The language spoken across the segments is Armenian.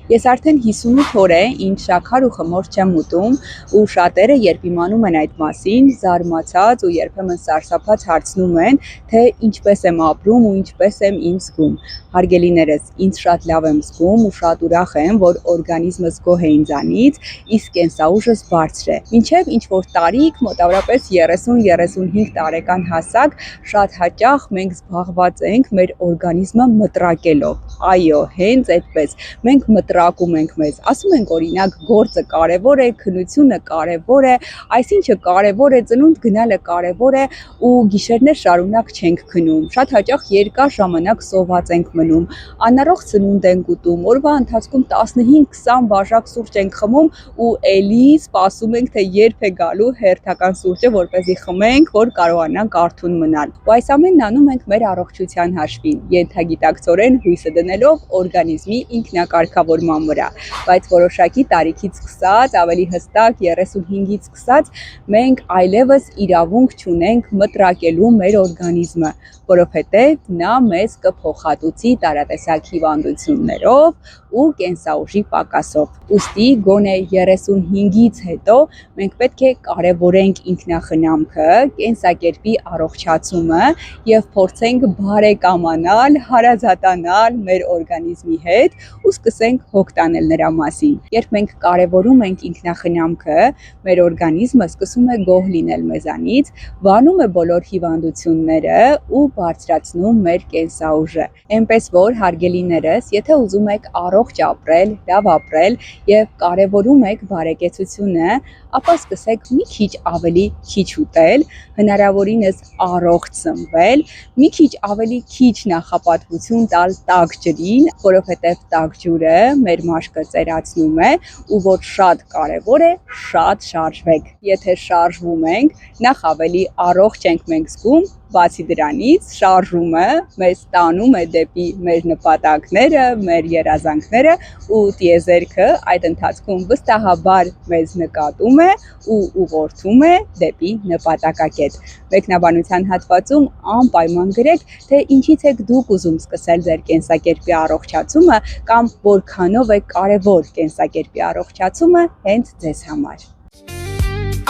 Ես արդեն 58 օր է, ինչ շաքար ու խմոր չեմ ուտում ու շատերը երբ իմանում են այդ մասին, զարմացած ու երբեմն սարսափած հարցնում են, թե ինչպես եմ ապրում ու ինչպես եմ ինձ զգում։ Հարգելիներս, ինձ շատ լավ եմ զգում ու շատ ուրախ եմ, որ օրգանիզմս գոհ է ինձանից, իսկ կենսաուժս բարձր է։ Մինչև ինչ-որ տարիք, մոտավորապես 30-35 տարեկան հասակ, շատ հաճախ մենք զբաղված ենք մեր օրգանիզմը մտրակելով։ Այո, հենց այդպես։ Մենք մտրակում ենք մեզ, ասում ենք օրինակ գործը կարևոր է, քնությունը կարևոր է, այսինչը կարևոր է, ծնունդ գնալը կարևոր է ու գիշերներ շարունակ չենք քնում, շատ հաճախ երկար ժամանակ սոված ենք մնում, անառողջ սնունդ ենք ուտում, օրվա ընթացքում 15-20 բաժակ սուրճ ենք խմում ու էլի սպասում ենք, թե երբ է գալու հերթական սուրճը, որպեսզի խմենք, որ կարողանանք արթուն մնալ։ Ու այս ամենն անում ենք մեր առողջության հաշվին, ենթագիտակցորեն հույսը դնելով օրգանիզմի ինքնակարգավորման վրա, բայց որոշակի տարիքից սկսած, ավելի հստակ 35-ից սկսած, մենք այլևս իրավունք չունենք մտրակելու մեր օրգանիզմը, որովհետև նա մեզ կփոխհատուցի տարատեսակ հիվանդություններով ու կենսաուժի պակասով։ Ուստի գոնե 35-ից հետո մենք պետք է կարևորենք ինքնախնամքը, կենսակերպի առողջացումը եւ փորձենք բարեկամանալ, հարազատանալ մեր օրգանիզմի հետ ու սկսենք հոգ տանել նրա մասին։ Երբ մենք կարևորում ենք ինքնախնամքը, մեր օրգանիզմը սկսում է գոհ լինել մեզանից, վանում է բոլոր հիվանդությունները ու բարձրացնում մեր կենսաուժը։ Էնպես որ հարգելիներս, եթե ուզում եք առողջ ապրել, լավ ապրել եւ կարևորում եք բարեկեցությունը, ապա սկսեք մի քիչ ավելի քիչ ուտել, հնարավորինս առողջ սնվել, մի քիչ ավելի քիչ նախապատվություն տալ տաք ջրին, որովհետև տաք ջուրը մեր մաշկը ծերացնում է ու որ շատ կարևոր է, շատ շարժվեք։ Եթե շարժվում ենք, նախ ավելի առողջ ենք մենք զգում, բացի դրանից շարժումը մեզ տանում է դեպի մեր նպատակները, մեր երազանքները ու տիեզերքը այդ ընթացքում վստահաբար մեզ նկատում է ու ուղղորդում է դեպի նպատակակետ։ Մեկնաբանության հատվածում անպայման գրեք, թե ինչից եք դուք ուզում սկսել ձեր կենսակերպի առողջացումը կամ որքանով է կարևոր կենսակերպի առողջացումը հենց ձեզ համար։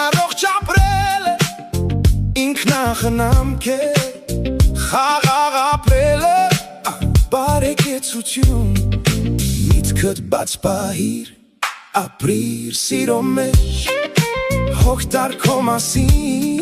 Առողջ ապրել ինքնախնամք է, խաղաղ ապրել բարեկեցություն, միտքդ բաց պահիր, ապրիր սիրո մեջ, հոգ տար քո մասին,